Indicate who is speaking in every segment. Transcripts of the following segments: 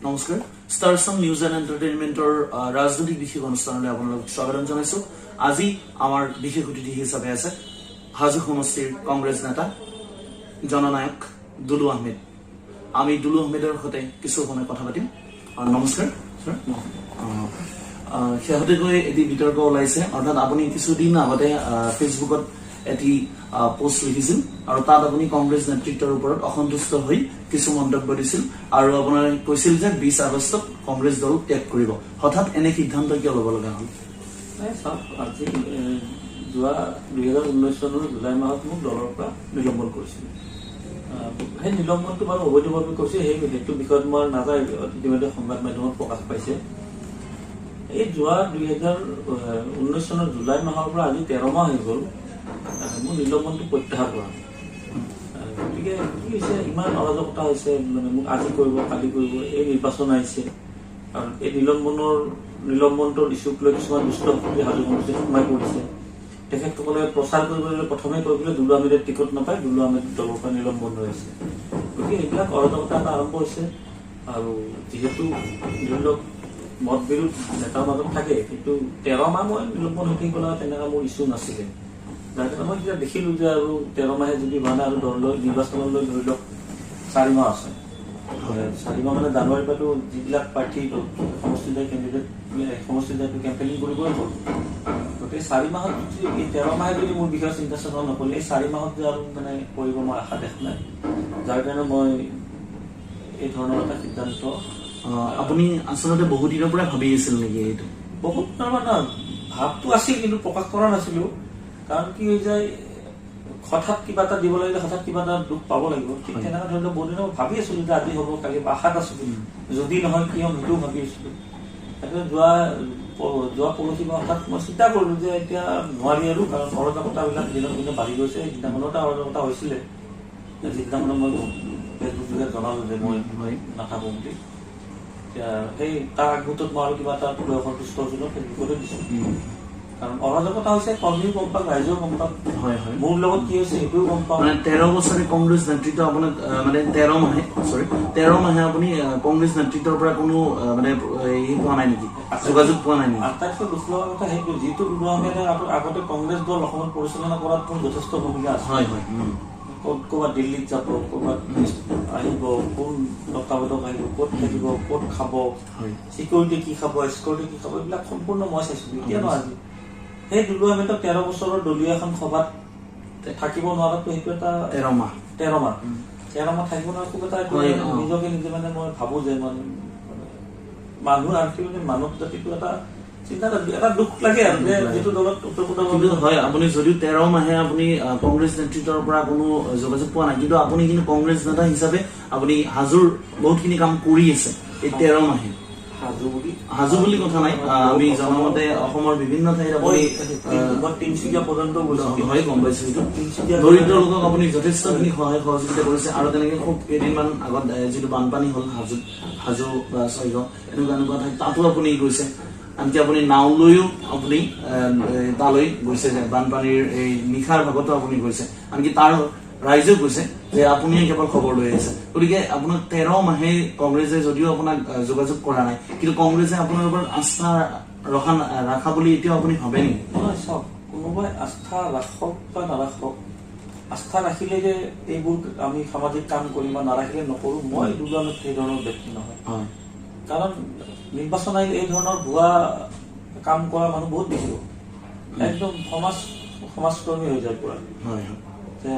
Speaker 1: নমস্কাৰ ষ্টাৰছং news and এণ্টাৰটেইনমেণ্টৰ ৰাজনৈতিক বিশেষ অনুষ্ঠানলৈ আপোনালোকক স্বাগতম জনাইছো। আজি আমাৰ বিশেষ অতিথি হিচাপে আছে হাজো সমষ্টিৰ কংগ্ৰেছ নেতা জননায়ক দুলু আহমেদ। আমি দুলু আহমেদৰ সৈতে কিছু সময় কথা পাতিম। নমস্কাৰ ছাৰ। শেহতীয়াকৈ এটি বিতৰ্ক ওলাইছে, অৰ্থাৎ আপুনি কিছুদিন আগতে ফেচবুকত এটি পোষ্ট লিখিছিল আৰু তাত আপুনি কংগ্ৰেছ নেতৃত্বৰ ওপৰত অসন্তুষ্ট হৈ কিছু মন্তব্য দিছিল আৰু আপোনাৰ কৈছিল যে 20 আগষ্টত কংগ্ৰেছ দল ত্যাগ কৰিব। হঠাৎ এনে সিদ্ধান্ত কিয় ল'ব লগা হ'ল?
Speaker 2: আজি যোৱা 2019 চনৰ জুলাই মাহত মোক দলৰ পৰা নিলম্বন কৰিছিল। সেই নিলম্বনটো বাৰু অবৈধভাৱে কৰিছে, সেইটো বিষয়ত মই নাযায়, ইতিমধ্যে সংবাদ মাধ্যমত প্ৰকাশ পাইছে। এই যোৱা 2019 চনৰ জুলাই মাহৰ পৰা আজি 13 মাহ হৈ গ'ল মোৰ নিলম্বনটো প্ৰত্যাহাৰ কৰা। গতিকে কি হৈছে, ইমান অৰাজকতা হৈছে, মানে মোক আজি কৰিব কালি কৰিব, এই নিৰ্বাচন আহিছে আৰু এই নিলম্বনটোৰ ইছ্যুক লৈ কিছুমান দুষ্ট শক্তি হাজো সমষ্টিত সোমাই পৰিছে। তেখেতসকলে প্ৰচাৰ কৰিবলৈ প্ৰথমে কৈ পেলাই দুলু আহমেদে টিকট নাপায়, দুলু আহমেদ দলৰ পৰা নিলম্বন হৈছে। গতিকে এইবিলাক অৰাজকতা এটা আৰম্ভ হৈছে আৰু যিহেতু ধৰি লওক মত বিৰোধ নেতাৰ মাজত থাকে, কিন্তু 13 মাহ মই নিলম্বন হৈ থাকিব লগা তেনেকুৱা মোৰ ইছ্যু নাছিলে। যাৰ কাৰণে মই এতিয়া দেখিলো যে আৰু 13 মাহে যদি হোৱা নাই আৰু দললৈ নিৰ্বাচনলৈ ধৰি লওক 4 মাহ আছে। 4 মাহ মানে জানুৱাৰীৰ পৰাতো যিবিলাক প্ৰাৰ্থী সমষ্টিলৈ কেণ্ডিডেট সমষ্টিলৈ কেম্পেইনিং কৰিবই হ'ল। গতিকে 4 মাহত এই 13 মাহে যদি মোৰ বিষয়ে চিন্তা চৰ্চা নকৰিলে এই 4 মাহত যে আৰু মানে কৰিব মই আশা দেখা নাই। যাৰ কাৰণে মই এই ধৰণৰ এটা সিদ্ধান্ত।
Speaker 1: আপুনি আচলতে বহুত দিনৰ পৰা ভাবি আছিল নেকি? এইটো
Speaker 2: বহুত মানে ভাৱটো আছিল, কিন্তু প্ৰকাশ কৰা নাছিলো। কাৰণ কি হৈ যায়, হঠাৎ কিবা এটা দিব লাগিলে হঠাৎ কিবা এটা দুখ পাব লাগিব। ঠিক তেনেকুৱা ধৰি লওক বহুত দিনৰ ভাবি আছিলো যে আজি হ'ব কালি, আশাত আছিলো, যদি নহয় কি হ'ম সেইটোও ভাবি আছিলো। যোৱা পৰহি মই হঠাৎ মই চিন্তা কৰিলো যে এতিয়া নোৱাৰি আৰু, কাৰণ অৰাজকতাবিলাক দিনক দিনে বাঢ়ি গৈছে। সেইদিনাখনো এটা অৰাজকতা হৈছিলে, যিদিনাখনো মই ফেচবুক যোগে জনালো যে মই নাথাকো বুলি। এতিয়া সেই তাৰ আগমুহূৰ্তত মই আৰু কিবা এটা অসন্তুষ্ট হৈছিলো, ফেচবুকতে দিছো। কাৰণ অৰাজকতা হৈছে, কৰ্মীও গম পাওক, ৰাইজেও গম পাওক, মোৰ লগত কি হৈছে সেইটোও গম পাওঁ।
Speaker 1: মানে 13 বছৰে কংগ্ৰেছ নেতৃত্ব আপোনাক মানে 13 মাহে আপুনি কংগ্ৰেছ নেতৃত্বৰ পৰা কোনো মানে পোৱা নাই নেকি, যোগাযোগ পোৱা নাই নেকি?
Speaker 2: আটাইতকৈ দুখ লগা কথা সেইটো, যিটো দুলু আহমেদে আগতে কংগ্ৰেছ দল অসমত পৰিচালনা কৰাত মোৰ যথেষ্ট ভূমিকা আছে। ক'ৰবাত দিল্লীত যাব, ক'ৰবাত আহিব, কোন তত্ত্বাৱধায়ক আহিব, ক'ত থাকিব, ক'ত খাব, চিকিউৰিটি কি খাব, এস্কৰ্টি কি খাব, এইবিলাক সম্পূৰ্ণ মই চাইছিলো। এতিয়া নহয়, আজি সেই দুলু আহমেদক 13 বছৰৰ দলীয় এখন সভাত থাকিব নোৱাৰাটো সেইটো এটা 13 মাহ থাকিব নোৱাৰা খুব এটা নিজকে নিজে মানে মই ভাবো যে মানুহ আৰু মানৱ জাতিটো এটা চিন্তা এটা দুখ লাগে আৰু যে যিটো দলত
Speaker 1: হয়। আপুনি যদিও 13 মাহে আপুনি কংগ্ৰেছ নেতৃত্বৰ পৰা কোনো যোগাযোগ পোৱা নাই, কিন্তু আপুনি কিন্তু কংগ্ৰেছ নেতা হিচাপে আপুনি হাজোৰ বহুতখিনি কাম কৰি আছে এই 13 মাহে। হাজো বুলি কথা নাই, আমি জনামতে অসমৰ বিভিন্ন ঠাইত আপুনি
Speaker 2: তিনিচুকীয়া পৰ্যন্ত
Speaker 1: হয় গম পাইছো। এইটো দৰিদ্ৰ লোকক আপুনি যথেষ্টখিনি সহায় সহযোগিতা কৰিছে আৰু তেনেকে খুব কেইদিনমান আগত যিটো বানপানী হ'ল হাজো বা ছয়গাঁও এনেকুৱা ঠাইত তাতো আপুনি গৈছে। আনকি আপুনি নাও লৈও আপুনি তালৈ গৈছে, যে বানপানীৰ এই নিশাৰ ভাগতো আপুনি গৈছে, আনকি তাৰ ৰাইজেও কৈছে যে আপুনিয়ে কেৱল খবৰ লৈ আহিছে। গতিকে আপোনাক 13 মাহে কংগ্ৰেছে যদিও আপোনাক যোগাযোগ কৰা নাই, কিন্তু কংগ্ৰেছে আপোনাৰ ওপৰত আস্থা ৰখা বুলি এতিয়াও আপুনি ভাবে নেকি?
Speaker 2: চাওক, কোনোবাই আস্থা ৰাখক বা নাৰাখক, আস্থা ৰাখিলে যে এইবোৰ আমি সামাজিক কাম কৰিম বা নাৰাখিলে নকৰো, মই দুলু আহমেদ সেই ধৰণৰ ব্যক্তি নহয়। কাৰণ নিৰ্বাচন আহিলে এই ধৰণৰ ভুৱা কাম কৰা মানুহ বহুত দেখিব, একদম সমাজকৰ্মী হৈ যায় পুৰা।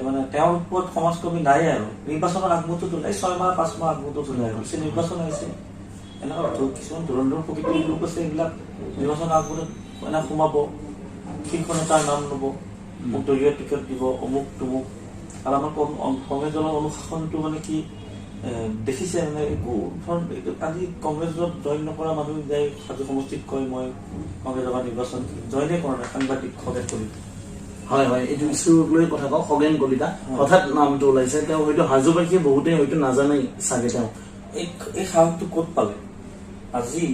Speaker 2: মানে তেওঁৰ ওপৰত সমাজকৰ্মী নাই আৰু নিৰ্বাচনৰ আগমুহূৰ্তত ওলাই 6 মাহ 5 মাহ আগমুহূৰ্তত ওলাই আহিছে নিৰ্বাচন আহিছে। এনেকুৱা কিছুমান ধুৰন্ধৰ প্ৰকৃতিৰ লোক আছে, এইবিলাক নিৰ্বাচনৰ আগমুহূৰ্তত মানে সোমাব, শীৰ্ষ নেতাৰ নাম ল'ব, মোক দলীয় টিকট দিব, অমুক তমুক। আৰু আমাৰ কংগ্ৰেছ দলৰ অনুশাসনটো মানে কি দেখিছে, মানে একো ধৰণ আজি কংগ্ৰেছত জইন নকৰা মানুহ যাই হাজো সমষ্টিত কয় মই কংগ্ৰেছৰ পৰা নিৰ্বাচন জইনে কৰা নাই, সাংবাদিক খগেন কলিতা।
Speaker 1: হয়, এইটো ইছ্যুক লৈ কথা কওঁ, খগেন কলিতা হঠাৎ নামটো ওলাইছে। তেওঁ হয়তো হাজোবাসীয়ে বহুতে হয়তো নাজানেই চাগে। তেওঁ
Speaker 2: এই সাহসটো ক'ত পালে? আজি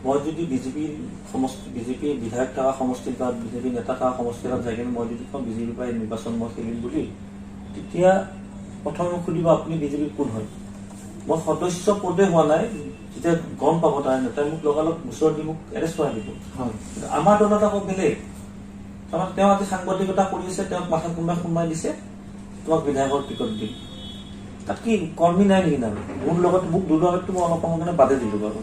Speaker 2: মই যদি বিজেপি বিধায়ক থকা সমষ্টিত বা বিজেপি নেতা থকা সমষ্টিত যাই কিনে মই যদি কওঁ বিজেপিৰ পৰা নিৰ্বাচন মই খেলিম বুলি, তেতিয়া প্ৰথমে সুধিব আপুনি বিজেপিৰ কোন হয়? মই সদস্য পদে হোৱা নাই, যেতিয়া গম পাব তাৰ নেতাই মোক লগালগ গোচৰ দি মোক এৰেষ্ট কৰাই দিব। আমাৰ দলত আকৌ বেলেগ, তাৰমানে তেওঁ আজি সাংবাদিকতা কৰি আছে, তেওঁক মাথা কোনোবাই সোমাই দিছে, তোমাক বিধায়কৰ টিকট দিম। তাত কি কৰ্মী নাই নেকি? নাম মোৰ লগত মোক দুলু আহমেদটো মই অলপ সময় কাৰণে বাদে দিলো বাৰু।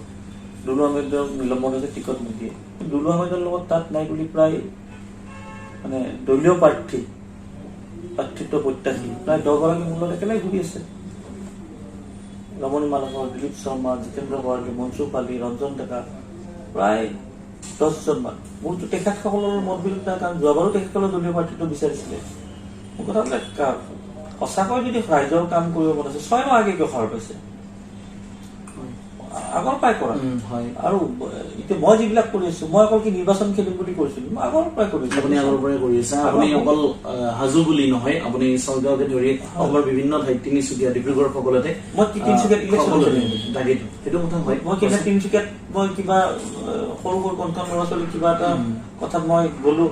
Speaker 2: দুলু আহমেদৰ নিলম্বন হৈছে টিকট নিদিয়ে। দুলু আহমেদৰ লগত তাত নাই বুলি প্ৰায় মানে দলীয় প্ৰাৰ্থিত্ব প্ৰত্যাশী প্ৰায় 10 গৰাকী মোৰ লগত একেলগে ঘূৰি আছে। ৰমণী মালাকৰ, দিলীপ শৰ্মা, জিতেন্দ্ৰ ভৰালী, মনসুখ আলী, ৰঞ্জন ডেকা, প্ৰায় 10জন মান। মোৰতো তেখেতসকলৰ মত বিৰোধ নাই, কাৰণ যোৱাবাৰো তেখেতসকলৰ দলীয় প্ৰাৰ্থিত্ব বিচাৰিছিলে। মোৰ কথাবিলাক সঁচাকৈ যদি ৰাইজৰ কাম কৰিব মন আছে, 6 মাহ আগে কিয় সাৰ পাইছে? আগৰ পৰাই কৰা। আৰু এতিয়া মই যিবিলাক কৰি আছো, মই অকল কি নিৰ্বাচন খেলিম বুলি কৰিছিলো, মই আগৰ পৰাই কৰিছো।
Speaker 1: আপুনি আগৰ পৰাই কৰি আছে। আপুনি অকল হাজো বুলি নহয়, আপুনি চৰগাঁৱকে ধৰি অসমৰ বিভিন্ন ঠাইত, তিনিচুকীয়া, ডিব্ৰুগড় সকলোতে
Speaker 2: মই তিনিচুকীয়াত ইলেকশ্যন
Speaker 1: সেইটো কথা হয়।
Speaker 2: মই কিবা তিনিচুকীয়াত মই কিবা সৰু সৰু কণ্ঠন ল'ৰা ছোৱালী কিবা এটা কথাত মই গলো,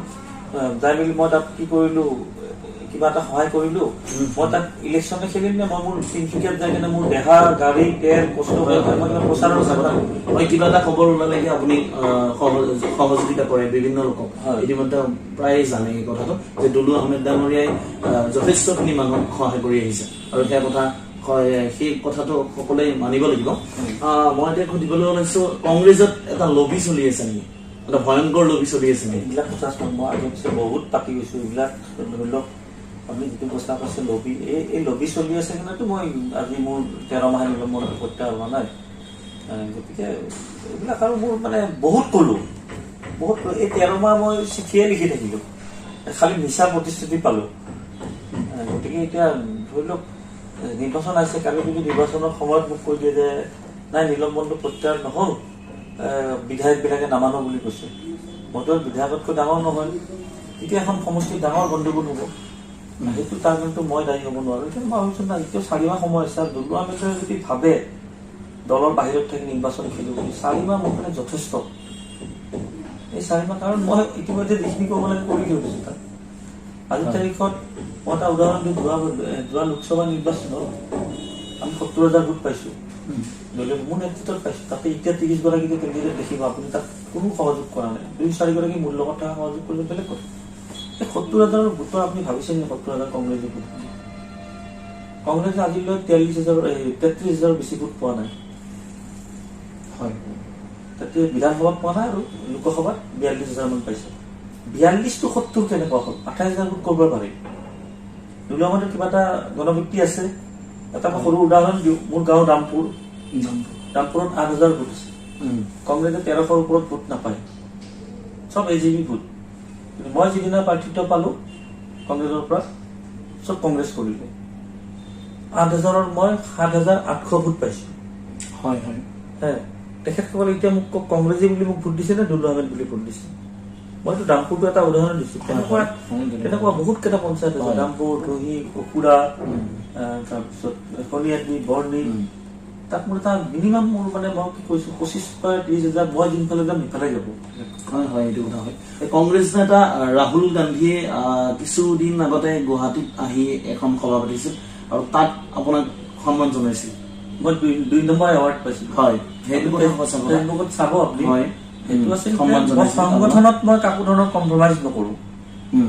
Speaker 2: যাই মেলি মই তাত কি কৰিলো, কিবা এটা সহায় কৰিলো, মই তাত ইলেকশ্যনে খেলিম নে মই মোৰ তিনিচুকীয়াত যাই কিনে মোৰ দেহা, গাড়ী, তেল কষ্ট কৰি মই কিবা প্ৰচাৰৰ
Speaker 1: মই কিবা এটা খবৰ ওলালে আপুনি সহযোগিতা কৰে বিভিন্ন লোকক। ইতিমধ্যে প্ৰায় জানে এই কথাটো যে দুলু আহমেদ ডাঙৰীয়াই যথেষ্টখিনি মানুহক সহায় কৰি আহিছে, আৰু সেই কথাটো সকলোৱে মানিব লাগিব। মই এতিয়া সুধিবলৈ ওলাইছো, কংগ্ৰেছত এটা লবি চলি আছে নেকি? এটা ভয়ংকৰ লবি চলি আছে নেকি?
Speaker 2: এইবিলাক কথা মই আগে পিছে বহুত পাতি গৈছো। এইবিলাক ধৰি লওক আপুনি যিটো প্ৰস্তাৱ আছে লবি, এই লবি চলি আছে কাৰণেতো মই আজি মোৰ 13 মাহে নিলম্বন প্ৰত্যাহাৰ হোৱা নাই। গতিকে এইবিলাক আৰু মোৰ মানে বহুত কলো। এই 13 মাহ মই চিঠিয়ে লিখি থাকিলো, খালি মিছা প্ৰতিশ্ৰুতি পালো। গতিকে এতিয়া ধৰি লওক নিৰ্বাচন আছে, কালি যদি নিৰ্বাচনৰ সময়ত মোক কৈ দিয়ে যে নাই নিলম্বনটো প্ৰত্যাহাৰ নহল, বিধায়ক বিলাকে নামানো বুলি কৈছে, মইতো বিধায়কতকৈ ডাঙৰ নহয়, তেতিয়া এখন সমষ্টিত ডাঙৰ গণ্ডগোল হব। সেইটো তাৰ কিন্তু মই দায়ী হব নোৱাৰো। এতিয়া মই ভাবিছো না, এতিয়া 4 মাহ সময় আছে। দুলু আহমেদে যদি ভাবে দলৰ বাহিৰত থাকি নিৰ্বাচন খেলিব বুলি, 4 মাহ মোৰ কাৰণে যথেষ্ট। এই 4 মাহ, কাৰণ মই ইতিমধ্যে যিখিনি কৰিব লাগে কৰি দিছো তাত। আজিৰ তাৰিখত মই এটা উদাহৰণ দিওঁ, যোৱা লোকসভা নিৰ্বাচনত আমি 70,000 ভোট পাইছো, দলীয় মোৰ নেতৃত্বত পাইছো। তাতে এতিয়া 30 গৰাকী কেণ্ডিডেট দেখিব আপুনি, তাত কোনো সহযোগ কৰা নাই। 2-4 গৰাকী মোৰ লগত থকা সহযোগ কৰিলে বেলেগ কথা। 70,000 ভোটৰ আপুনি ভাবিছে নে 70,000 কংগ্ৰেছৰ ভোট? কংগ্ৰেছে আজিলৈ 33,000 বেছি ভোট পোৱা নাই।
Speaker 1: হয়,
Speaker 2: তাতে বিধানসভাত পোৱা নাই, আৰু লোকসভাত 42,000 মান পাইছে। 42 to 70 কেনেকুৱা হ'ল? 28,000 ভোট কৰিব পাৰি। দুলু আহমেদৰ কিবা এটা গণভিত্তি আছে। এটা সৰু উদাহৰণ দিওঁ, মোৰ গাঁও দামপুৰত 8,000 ভোট আছে। কংগ্ৰেছে 1300ৰ ওপৰত ভোট নাপায়, চব AJP ভোট। কিন্তু মই যিদিনা প্ৰাৰ্থিত্ব পালো কংগ্ৰেছৰ পৰা, চব কংগ্ৰেছ কৰিলে। 8,000ৰ মই 7,800 ভোট পাইছো।
Speaker 1: হয়।
Speaker 2: তেখেতসকলে এতিয়া মোক কংগ্ৰেছী বুলি মোক ভোট দিছে নে দুলু আহমেদ বুলি ভোট দিছে? মইতো দামপুৰটো এটা উদাহৰণ দিছো। তেনেকুৱা বহুত কেইটা পঞ্চায়ত আছে, দামপুৰ, টহি, কুকুৰা, তাৰপিছত শনিয়াদী, বৰ্ণি। তাত মোৰ এটা মিনিমাম মোৰ মানে মই কি কৈছো 25,000-30,000 মই যোনফালে যাম সিফালে যাব।
Speaker 1: হয়, এইটো কথা হয়। কংগ্ৰেছ নেতা ৰাহুল গান্ধীয়ে কিছুদিন আগতে গুৱাহাটীত আহি এখন সভা পাতিছিল, আৰু তাত আপোনাক সন্মান জনাইছিল।
Speaker 2: মই 2 নম্বৰ এৱাৰ্ড পাইছিলো।
Speaker 1: হয়, সেইটো
Speaker 2: ফেচবুকত চাব আপুনি।
Speaker 1: হয়,
Speaker 2: সেইটো আছিল সংগঠনত মই কাকো ধৰণৰ কম্প্ৰমাইজ নকৰো।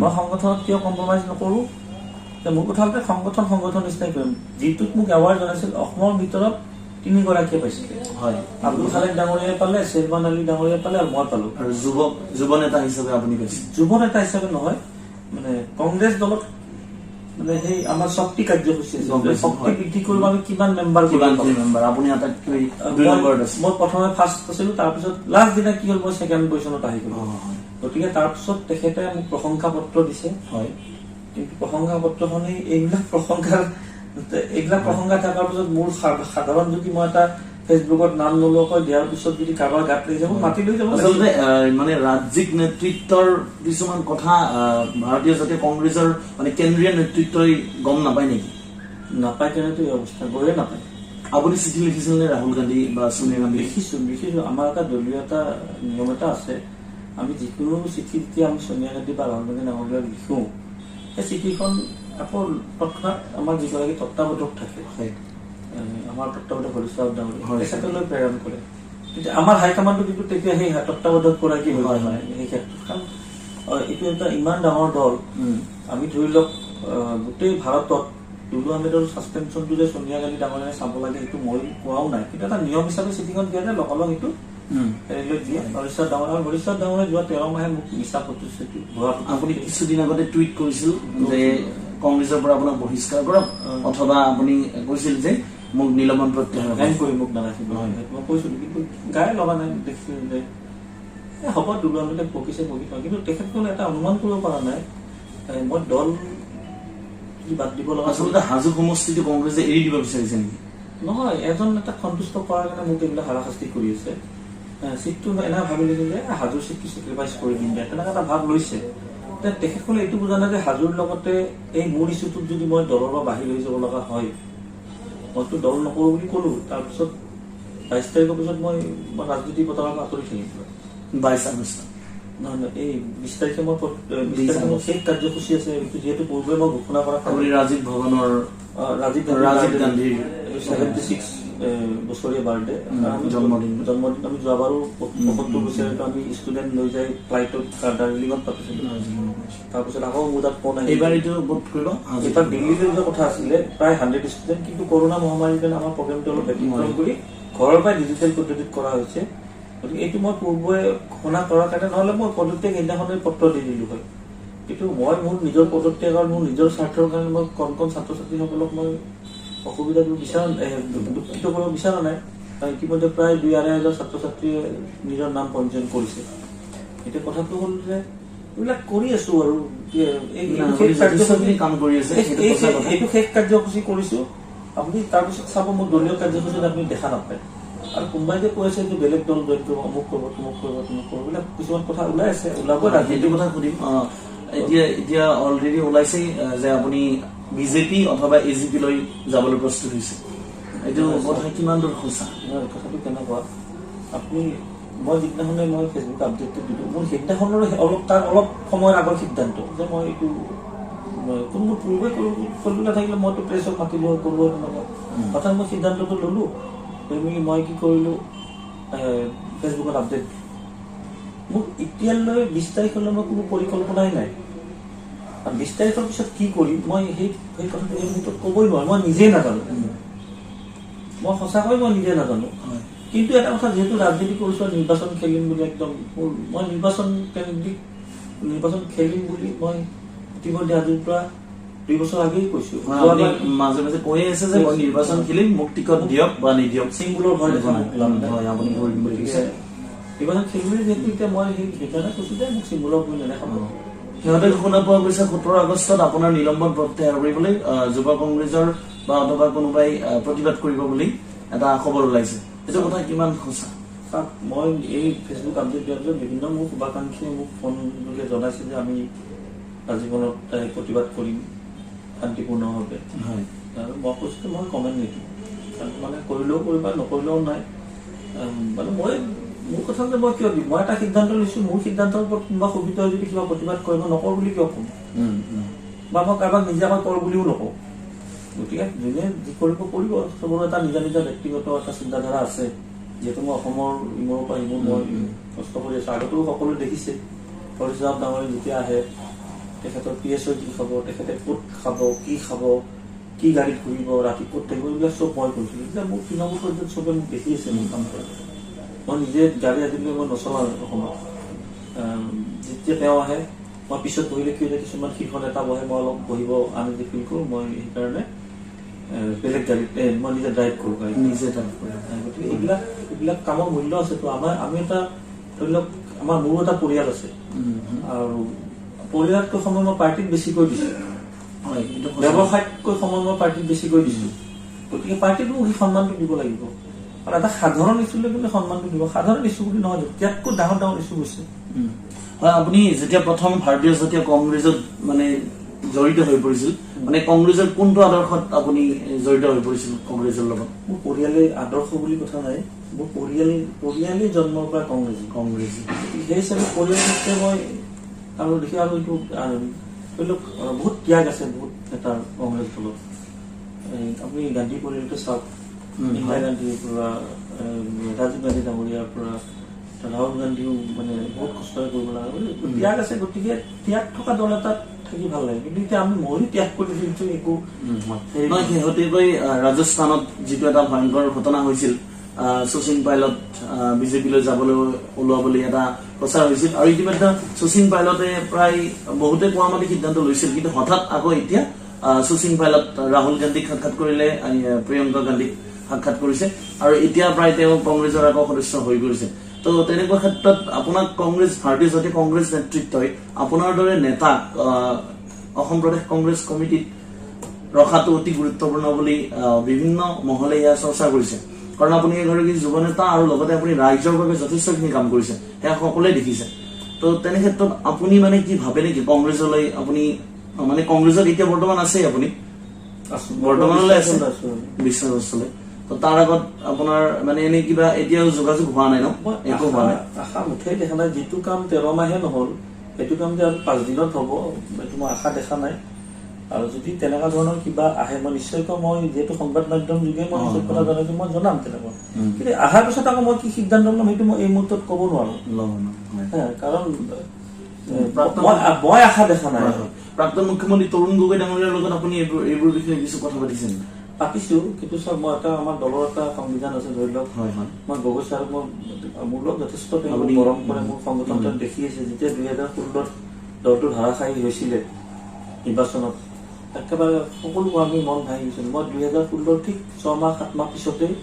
Speaker 2: মই সংগঠনত কিয় কম্প্ৰমাইজ নকৰো? মোৰ কথা হল সংগঠন নিচিনাই কৰিম। যিটোত মোক এৱাৰ্ড জনাইছিল, অসমৰ ভিতৰত 3 গৰাকীয়ে পাইছিলে।
Speaker 1: হয়,
Speaker 2: আব্দুল খালেক ডাঙৰীয়াই পালে, শ্বেৰবান আলী ডাঙৰীয়াই পালে, আৰু মই পালো।
Speaker 1: আৰু যুৱ নেতা হিচাপে আপুনি পাইছে?
Speaker 2: যুৱ নেতা হিচাপে নহয়, মানে কংগ্ৰেছ দলত মানে সেই আমাৰ শক্তি কাৰ্যসূচী শক্তি বৃদ্ধি কৰিব আমি কিমান মেম্বাৰ
Speaker 1: আপুনি আটাইতকৈ 2 নম্বৰত আছে।
Speaker 2: মই প্ৰথমে ফাৰ্ষ্ট আছিলো, তাৰপিছত লাষ্ট দিনা কি হ'ল মই ছেকেণ্ড পজিশ্যনত আহি গলো। গতিকে তাৰপিছত তেখেতে মোক প্ৰশংসা পত্ৰ দিছে।
Speaker 1: হয়,
Speaker 2: কিন্তু প্ৰশংসা পত্ৰখনেই এইবিলাক প্ৰশংসা থকাৰ পিছত মোৰ সাধাৰণ যদি মই এটা ফেচবুকত নাম নোলোৱাকৈ দিয়াৰ পিছত যদি কাৰোবাৰ গাত লাগি যাব, মাতি লৈ যাব।
Speaker 1: আচলতে মানে ৰাজ্যিক নেতৃত্বৰ কিছুমান কথা ভাৰতীয় জাতীয় কংগ্ৰেছৰ মানে কেন্দ্ৰীয় নেতৃত্বই গম নাপায় নেকি?
Speaker 2: নাপায়, তেনেতো এই অৱস্থা গৈয়ে নাপায়।
Speaker 1: আপুনি চিঠি লিখিছিল নে ৰাহুল গান্ধী বা সোনিয়া গান্ধী?
Speaker 2: লিখিছো। আমাৰ এটা দলীয় এটা নিয়ম এটা আছে, আমি যিকোনো চিঠি যেতিয়া আমি সোনিয়া গান্ধী বা ৰাহুল গান্ধী ডাঙৰীয়াক লিখো, সেই চিঠিখন আকৌ তৎক্ষণাৎ আমাৰ যিগৰাকী তত্ত্বাৱধায়ক থাকে আমাৰ তত্ত্বাৱধায়ক হৰিশ্বৰ ডাঙৰীয়া
Speaker 1: হয়।
Speaker 2: তেখেতলৈ প্ৰেৰণ কৰে। কিন্তু আমাৰ হাইকমাণ্ডটো কিন্তু তেতিয়া সেই তত্ত্বাৱধায়ক গৰাকী হৈ
Speaker 1: হয়,
Speaker 2: হয় সেই ক্ষেত্ৰত। কাৰণ এইটো এটা ইমান ডাঙৰ দল, আমি ধৰি লওক গোটেই ভাৰতত দুলু আহমেদৰ ছাছপেনশ্যনটো যে ছোনিয়া গান্ধী ডাঙৰীয়াই চাব লাগে সেইটো মই কোৱাও নাই, কিন্তু এটা নিয়ম হিচাপে চিঠিখন দিয়া যায় লগালগ সেইটো হেৰিলৈ দিয়ে। হৰিশ্বৰ ডাঙৰীয়া যোৱা 13 মাহে মোক মিছা প্ৰতিশ্ৰুতি
Speaker 1: আপুনি কিছুদিন আগতে টুইট কৰিছিল যে কংগ্ৰেছৰ পৰা আপোনাক বহিষ্কাৰ কৰক, অথবা আপুনি কৈছিল যে মোক নিলম্বন প্ৰত্যাহাৰ
Speaker 2: হেং কৰি মোক নাৰাখিব, মই কৈছিলো। কিন্তু গায়ে লগা নাই, দেখিছিলো যে হ'ব দুলু আহমেদে বকিছে বকি থয়, কিন্তু তেখেতসকলে এটা অনুমান কৰিব পৰা নাই মই দল বাদ দিব লগা
Speaker 1: আচলতে হাজো সমষ্টিটো কংগ্ৰেছে এৰি দিব বিচাৰিছে নেকি?
Speaker 2: নহয়, এজন নেতাক সন্তুষ্ট কৰাৰ কাৰণে মোক এইবিলাক হাৰাশাস্তি কৰি আছে। চিটটো এনে ভাবি লৈছে যে হাজোৰ চিটটো চেক্ৰিফাইচ কৰি দিম দিয়া, তেনেকুৱা এটা ভাৱ লৈছে। তেখেতসকলে এইটো বুজা নাই যে হাজোৰ লগতে এই মোৰ ইছ্যুটোত যদি মই দলৰ পৰা বাহিৰ হৈ যাব লগা হয়, মইতো দল নকৰো বুলি কলো। তাৰপিছত 22 তাৰিখৰ পিছত মই ৰাজনীতি পতাকাৰ পৰা আঁতৰি থাকিম।
Speaker 1: 22 আগষ্ট
Speaker 2: নহয়, এই 20 তাৰিখে মোৰ শেষ কাৰ্যসূচী আছে, যিহেতু পূৰ্বে মই ঘোষণা কৰা
Speaker 1: আপুনি ৰাজীৱ ভৱনৰ
Speaker 2: ৰাজীৱ
Speaker 1: গান্ধীৰ
Speaker 2: 76 বছৰীয়া বাৰ্থডে
Speaker 1: জন্মদিন
Speaker 2: আমি যোৱাবাৰো 75 বছৰীয়াটো আমি ষ্টুডেণ্ট লৈ যাই ফ্লাইটত দাৰ্জিলিঙত পাতিছিলো। তাৰপিছত আকৌ মোৰ তাত ফোন আহিল,
Speaker 1: এইবাৰ এইটো বোধ কৰিব
Speaker 2: এইবাৰ দিল্লীলৈ যোৱা কথা আছিলে প্ৰায় 100 ষ্টুডেণ্ট, কিন্তু কৰোণা মহামাৰীৰ কাৰণে আমাৰ প্ৰগ্ৰেমটো অলপ ব্যতিক্ৰম কৰি ঘৰৰ পৰাই ডিজিটেল পদ্ধতিত কৰা হৈছে। গতিকে এইটো মই পূৰ্বে ঘোষণা কৰাৰ কাৰণে, নহ'লে মই পদত্যাগ সেইদিনাখনে পত্ৰ দি দিলো হয়। কিন্তু মই মোৰ নিজৰ পদত্যাগৰ মোৰ নিজৰ স্বাৰ্থৰ কাৰণে মই কণ ছাত্ৰ ছাত্ৰীসকলক মই অসুবিধা দুঃখিত কৰিব বিচৰা নাই। ইতিমধ্যে প্ৰায় 2-2.5 ছাত্ৰ ছাত্ৰীয়ে নিজৰ নাম পঞ্জীয়ন কৰিছে। এতিয়া কথাটো হ'ল যে এইবিলাক কৰি আছো আৰু এইটো শেষ কাৰ্যসূচী কৰিছো। আপুনি তাৰপিছত চাব মোৰ দলীয় কাৰ্যসূচীত আপুনি দেখা নাপায়। আৰু কোনোবাই যে কৈ আছে যে বেলেগ দল জইন কৰিব, অমুক কৰিব, তমুক কৰিব, এইবিলাক কিছুমান কথা ওলাই আছে, ওলাব।
Speaker 1: সেইটো কথা সুধিম। এতিয়া অলৰেডি ওলাইছে যে আপুনি বিজেপি অথবা AGP লৈ যাবলৈ প্ৰস্তুত হৈছে, এইটো কথা কিমান দূৰ সঁচা?
Speaker 2: কথাটো কেনেকুৱা, আপুনি মই যিদিনাখনে মই ফেচবুক আপডেটটো দিলো, মোৰ সেইদিনাখনৰ তাৰ অলপ সময়ৰ আগৰ সিদ্ধান্ত যে মই এইটো কোনো পূৰ্বে কৰিব নাথাকিলে মইতো প্ৰেছক মাতিলো কলো তেনেকুৱা। হঠাৎ মই সিদ্ধান্তটো ললো, মই কি কৰিলো ফেচবুকত আপডেট। মোক এতিয়ালৈ 20 তাৰিখলৈ মই কোনো পৰিকল্পনাই নাই। 20 তাৰিখৰ পিছত কি কৰিম মই সেই কথাটো ভিতৰত ক'বই নোৱাৰো, মই নিজেই নাজানো। মই সঁচাকৈ মই নিজে নাজানো। কিন্তু এটা কথা, যিহেতু ৰাজনীতি কৰিছো, নিৰ্বাচন খেলিম বুলি একদম মই নিৰ্বাচন খেলিম বুলি মই ইতিমধ্যে আজিৰ পৰা 2 বছৰ আগেই কৈছো।
Speaker 1: মাজে মাজে কৈ আছে যে মই নিৰ্বাচন খেলিম, মোক টিকট দিয়ক বা নিদিয়ক,
Speaker 2: চিম্বলৰ ভয়
Speaker 1: আপুনি কৰিম বুলি কৈছে।
Speaker 2: নিৰ্বাচন খেলিম যিহেতু এতিয়া মই সেইকাৰণে কৈছো যে মোক চিম্বলৰ ভয় নেদেখাব।
Speaker 1: সিহঁতে শুনা পোৱা গৈছে 17 আগষ্টত আপোনাৰ নিলম্বন প্ৰত্যাহাৰ কৰিবলৈ যুৱ কংগ্ৰেছৰ বা অথবা কোনোবাই প্ৰতিবাদ কৰিব বুলি এটা খবৰ ওলাইছে, এইটো কথা কিমান সঁচা?
Speaker 2: মই এই ফেচবুক আপডেট দিয়াৰ পিছত বিভিন্ন মোৰ শুভাকাংক্ষীয়ে মোক ফোন যোগে জনাইছে যে আমি আজীৱনত প্ৰতিবাদ কৰিম শান্তিপূৰ্ণভাৱে। আৰু মই কৈছো মই কমেণ্ট নিদিওঁ, মানে কৰিলেও কৰিবা, নকৰিলেও নাই। মানে মোৰ কথা যে মই কিয় দিম, মই এটা সিদ্ধান্ত লৈছো, মোৰ সিদ্ধান্তৰ ওপৰত কোনোবা সুবিধ হয় যদি কিবা প্ৰতিবাদ কৰিব নকৰো বুলি কিয় কম, বা মই কাৰোবাক নিজাকৈ কৰো বুলিও নকওঁ। গতিকে যোনে যি কৰিব কৰিব, চবৰে এটা নিজা নিজা ব্যক্তিগত এটা চিন্তাধাৰা আছে। যিহেতু মই অসমৰ ইমূৰৰ পৰা সিমূৰ মই কষ্ট কৰি আছো, আগতেও সকলোৱে দেখিছে হৰিশ্বৰ ডাঙৰীয়া যেতিয়া আহে তেখেতৰ PSO কি খাব, তেখেতে ক'ত খাব, কি গাড়ীত ঘূৰিব, ৰাতি ক'ত থাকিব, এইবিলাক চব মই কৰিছিলো। এতিয়া মোৰ তৃণমূল পৰ্যায়ত চবে মোক দেখি আছে মোৰ কাম কৰা। মই নিজে গাড়ী আজিলৈ মই নচলাওঁ অসমত। যেতিয়া তেওঁ আহে মই পিছত বহিলে কি হয়, কিছুমান শীৰ্ষ নেতা বহে, মই অলপ বহিব আমি যে ফিল কৰোঁ, মই সেইকাৰণে বেলেগ গাড়ীত মই নিজে ড্ৰাইভ কৰোঁ গাড়ী নিজে ড্ৰাইভ কৰোঁ। গতিকে এইবিলাক কামৰ মূল্য আছেতো। আমি এটা ধৰি লওক মোৰো এটা পৰিয়াল আছে, আৰু পৰিয়ালতকৈ সময় মই পাৰ্টিত বেছিকৈ দিছোঁ, ব্যৱসায়তকৈ সময় মই পাৰ্টিত বেছিকৈ দিছোঁ। গতিকে পাৰ্টিত মোক সেই সন্মানটো দিব লাগিব। আৰু এটা সাধাৰণ ইছ্যু লৈ পেলাই সন্মানটো দিব, সাধাৰণ ইছ্যু বুলি নহয়, ইয়াতকৈ ডাঙৰ ডাঙৰ ইছ্যু হৈছে।
Speaker 1: আপুনি যেতিয়া প্ৰথম ভাৰতীয় জাতীয় কংগ্ৰেছত মানে জড়িত হৈ পৰিছিল, মানে কংগ্ৰেছৰ কোনটো আদৰ্শত আপুনি জড়িত হৈ পৰিছিল কংগ্ৰেছৰ লগত?
Speaker 2: মোৰ পৰিয়ালে আদৰ্শ বুলি কথা নাই, মোৰ পৰিয়ালে জন্মৰ পৰা কংগ্ৰেছ। সেই হিচাপে পৰিয়ালতে মই আৰু দেখি আৰু এইটো ধৰি লওক বহুত ত্যাগ আছে বহুত নেতাৰ কংগ্ৰেছ দলত। আপুনি গান্ধী পৰিয়ালটো চাওক, ইন্দিৰা গান্ধীৰ পৰা ৰাজীৱ গান্ধী ডাঙৰীয়াৰ পৰা ৰাহুল গান্ধীও মানে বহুত কষ্টৰে কৰিব লগা ত্যাগ আছে। গতিকে ত্যাগ থকা দল এটাত থাকি ভাল লাগে, কিন্তু এতিয়া আমি মৰি ত্যাগ কৰি দিছো একো
Speaker 1: নহয়। শেহতীয়াকৈ ৰাজস্থানত যিটো এটা ভয়ংকৰ ঘটনা হৈছিল, শচীন পাইলট বিজেপিলৈ যাবলৈ ওলোৱা বুলি এটা প্ৰচাৰ হৈছিল, আৰু ইতিমধ্যে শচীন পাইলটে প্ৰায় বহুতে কোৱা মতে সিদ্ধান্ত লৈছিল, কিন্তু হঠাৎ আকৌ এতিয়া শচীন পাইলট ৰাহুল গান্ধীক সাক্ষাৎ কৰিলে, প্ৰিয়ংকা গান্ধীক সাক্ষাৎ কৰিছে, আৰু এতিয়া প্ৰায় তেওঁ কংগ্ৰেছৰ আকৌ সদস্য হৈ গৈছে। তো তেনেকুৱা ক্ষেত্ৰত আপোনাক ভাৰতীয় জাতীয় কংগ্ৰেছ নেতৃত্বই আপোনাৰ দৰে নেতাক অসম প্ৰদেশ কংগ্ৰেছ কমিটিত ৰখাটো অতি গুৰুত্বপূৰ্ণ বুলি বিভিন্ন মহলে এয়া চৰ্চা কৰিছে। কাৰণ আপুনি এগৰাকী যুৱ নেতা, আৰু লগতে আপুনি ৰাইজৰ বাবে যথেষ্টখিনি কাম কৰিছে, সেয়া সকলোৱে দেখিছে। তো তেনে ক্ষেত্ৰত আপুনি মানে কি ভাবে নেকি কংগ্ৰেছলৈ আপুনি মানে কংগ্ৰেছত এতিয়া বৰ্তমান আছে, আপুনি বৰ্তমানলৈ আছে বিশ্বাসলৈ, তো তাৰ আগত আপোনাৰ মানে এনে কিবা এতিয়াও যোগাযোগ হোৱা নাই? একো হোৱা নাই,
Speaker 2: আশা মুঠেই দেখা নাই। যিটো কাম 13 মাহে নহল, সেইটো কাম যে আৰু 5 দিনত হব, এইটো মই আশা দেখা নাই। আৰু যদি তেনেকুৱা ধৰণৰ কিবা আহে, মই নিশ্চয়কৈ মই যিহেতু সংবাদ মাধ্যম যোগে মই নিশ্চয় কথা জনাইছো, মই জনাম তেনেকুৱা। কিন্তু অহাৰ পিছত আকৌ মই কি সিদ্ধান্ত ল'ম সেইটো মই এই মুহূৰ্তত ক'ব নোৱাৰো, কাৰণ মই আশা দেখা নাই।
Speaker 1: প্ৰাক্তন মুখ্যমন্ত্ৰী তৰুণ গগৈ ডাঙৰীয়াৰ লগত আপুনি এইবোৰ বিষয়ে কিছু কথা পাতিছে?
Speaker 2: পাতিছো, কিন্তু চাওক মই আমাৰ দলৰ এটা সংবিধান আছে, ধৰি লওক মই গগৈ ছাৰ মোৰ লগত যথেষ্ট মৰম কৰে, মোৰ সংগঠনটো দেখি আছে। যেতিয়া 2016 দলটো ধাৰাসায়ী হৈছিলে নিৰ্বাচনত, একেবাৰে সকলো আমি মন ভাঙি গৈছিল। মই 2016 ঠিক 6 মাহ 7 মাহ পিছতেই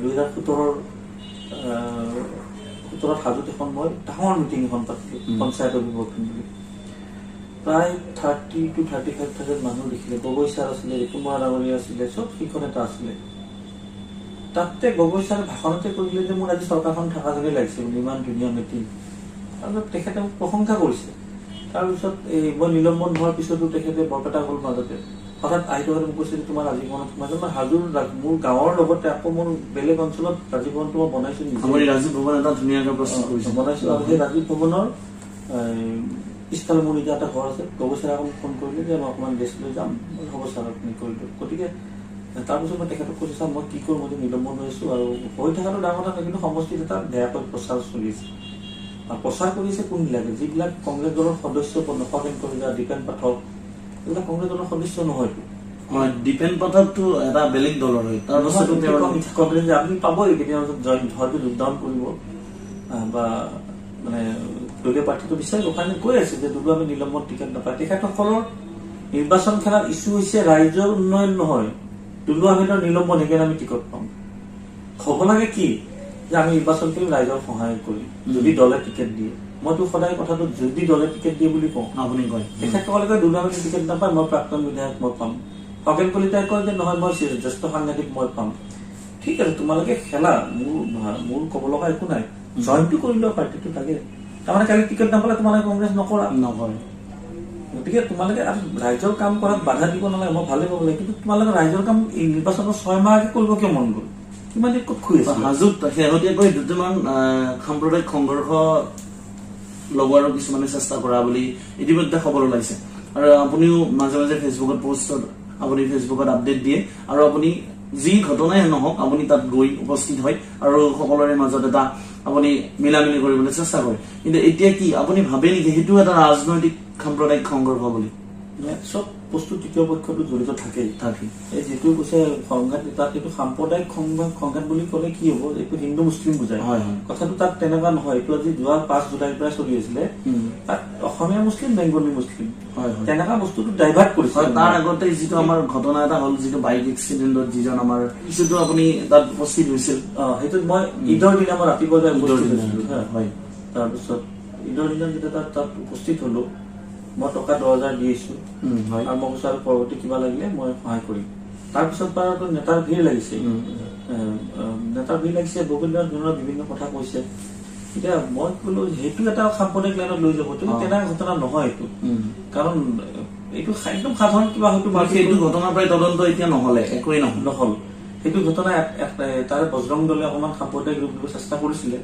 Speaker 2: 2017 হাজোত এখন মই ডাঙৰ মিটিং এখন পাতিলো, পঞ্চায়ত অভিৱৰ্তন বুলি। প্ৰায় 30 to 35,000 মানুহ দেখিলে। গগৈ ছাৰ আছিলে, কুমাৰ ডাঙৰীয়া আছিলে, চব শিক্ষক নেতা আছিলে। তাতে গগৈ ছাৰ ভাষণতে কৈ দিলে যে মোৰ আজি চৰকাৰখন থকা যেনে লাগিছে বুলি, ইমান ধুনীয়া মিটিং। তাৰপিছত তেখেতে প্ৰশংসা কৰিছে। তাৰপিছত মই নিলম্বন হোৱাৰ পিছতো তেখেতে বৰপেটা গ'ল মাজতে, হঠাৎ আহি মোক কৈছে যে তোমাৰ ৰাজীৱনত সোমাইছে। মই হাজোৰ মোৰ গাঁৱৰ লগতে আকৌ মোৰ বেলেগ অঞ্চলত ৰাজীৱ ভৱনটো মই বনাইছো,
Speaker 1: ৰাজীৱ ভৱন এটা ধুনীয়াকৈ প্ৰস্তুত কৰিছে,
Speaker 2: বনাইছো। আৰু সেই ৰাজীৱ ভৱনৰ পিছফালে মোৰ এতিয়া এটা ঘৰ আছে। গগৈ ছাৰে আকৌ ফোন কৰিলে যে মই অকণমান ৰেষ্ট লৈ যাম, হ'ব ছাৰ আপুনি কৰিলোঁ। গতিকে তাৰপিছত মই তেখেতক কৈছো, ছাৰ মই কি কৰোঁ, মই নিলম্বন হৈ আছো, আৰু হৈ থকাটো ডাঙৰ কথা, কিন্তু সমষ্টিত এটা বেয়াকৈ প্ৰচাৰ চলি আছে। প্ৰচাৰ কৰিছে কোনবিলাকে? যিবিলাক কংগ্ৰেছ দলৰ সদস্য, নসেন কলিতা, দীপেন পাঠক, এইবিলাক কংগ্ৰেছ দলৰ সদস্য নহয়তো।
Speaker 1: দীপেন পাঠকটো এটা বেলেগ দলৰ হয়, তাৰ পাছত
Speaker 2: কংগ্ৰেছ আপুনি পাবই কেতিয়াবা হয়তো যোগদান কৰিব, বা মানে দলীয় প্ৰাৰ্থীটো বিচাৰিব কাৰণে কৈ আছে যে দুলু আমি নিলম্বন টিকেট নাপায়। তেখেতসকলৰ নিৰ্বাচন খেলাৰ ইছ্যু হৈছে ৰাইজৰ উন্নয়ন নহয়, দুলু আহমেদৰ নিলম্বন, সেইকাৰণে আমি টিকট পাম। হ'ব লাগে কি যে আমি নিৰ্বাচন কৰি ৰাইজক সহায় কৰি যদি দলে টিকেট দিয়ে। মইতো সদায় কথাটো যদি দলে টিকেট দিয়ে বুলি কওঁ, আপুনি কয় তেখেতসকলে কয় দুলু আহমেদে টিকেট নাপায়, মই প্ৰাক্তন বিধায়ক মই পাম। নসেন কলিতাই কয় যে নহয় মই জ্যেষ্ঠ সাংবাদিক মই পাম। ঠিক আছে, তোমালোকে খেলা, মোৰ ক'ব লগা একো নাই, জইনটো কৰি লোৱা পাৰ্টিটো থাকে। তাৰমানে কালি টিকেট নাপালে তোমালোকে কংগ্ৰেছ নকৰে। গতিকে তোমালোকে ৰাইজৰ কাম কৰাত বাধা দিব নালাগে, মই ভালে পাব লাগে, কিন্তু তোমালোকে ৰাইজৰ কাম এই নিৰ্বাচনৰ 6 মাহ আগে কৰিব কিয় মন গ'ল? কিমান দিন ক'ত খুই আছে?
Speaker 1: হাজোত শেহতীয়াকৈ দুটামান সাম্প্ৰদায়িক সংঘৰ্ষ লগোৱাৰো কিছুমানে চেষ্টা কৰা বুলি ইতিমধ্যে খবৰ ওলাইছে, আৰু আপুনিও মাজে মাজে ফেচবুকত পষ্টত আপুনি ফেচবুকত আপডেট দিয়ে, আৰু আপুনি যি ঘটনাই নহওক আপুনি তাত গৈ উপস্থিত হয় আৰু সকলোৰে মাজত এটা আপুনি মিলামিলি কৰিবলৈ চেষ্টা কৰে। কিন্তু এতিয়া কি আপুনি ভাবে নেকি সেইটো এটা ৰাজনৈতিক সাম্প্ৰদায়িক সংঘৰ্ষ বুলি?
Speaker 2: চব বস্তু তৃতীয় পক্ষতো জড়িত থাকেই। এই যিটো কৈছে সংঘাত, তাত এইটো সাম্প্ৰদায়িক সংঘাত বুলি ক'লে কি হ'ব? এইটো হিন্দু মুছলিম বুজায়, কথাটো তাত তেনেকুৱা নহয়। এইটো আজি যোৱা 5 জুলাইৰ পৰা চলি আছিলে, তাত অসমীয়া মুছলিম, বেংগলী মুছলিম, তেনেকুৱা বস্তুটো ডাইভাৰ্ট কৰিছে।
Speaker 1: তাৰ আগতে যিটো আমাৰ ঘটনা এটা হ'ল, যিটো বাইক এক্সিডেণ্টত যিজন আমাৰ কিছুটো আপুনি তাত উপস্থিত হৈছিল,
Speaker 2: সেইটোত মই ঈদৰ দিনা মই ৰাতিপুৱা যাই উপস্থিত হৈছিলো। তাৰপিছত ঈদৰ দিনা যেতিয়া তাত উপস্থিত হলো, মই টকা 10,000 দি আহিছো, আৰু মই কৈছো আৰু পৰৱৰ্তী কিবা লাগিলে মই সহায় কৰিম। তাৰপিছত বাৰু নেতাৰ ভিৰ লাগিছে, বিভিন্ন ধৰণৰ বিভিন্ন কথা কৈছে। এতিয়া মই কলো সেইটো এটা সাম্প্ৰদায়িক লাইনত লৈ যাব, তেনেকুৱা ঘটনা নহয় এইটো, কাৰণ এইটো একদম সাধাৰণ কিবা হয়তো
Speaker 1: সেইটো ঘটনাৰ পৰাই তদন্ত এতিয়া নহলে একোৱেই নহল।
Speaker 2: সেইটো ঘটনা তাৰে বজৰং দলে অকমান সাম্প্ৰদায়িক ৰূপ দিব চেষ্টা কৰিছিলে,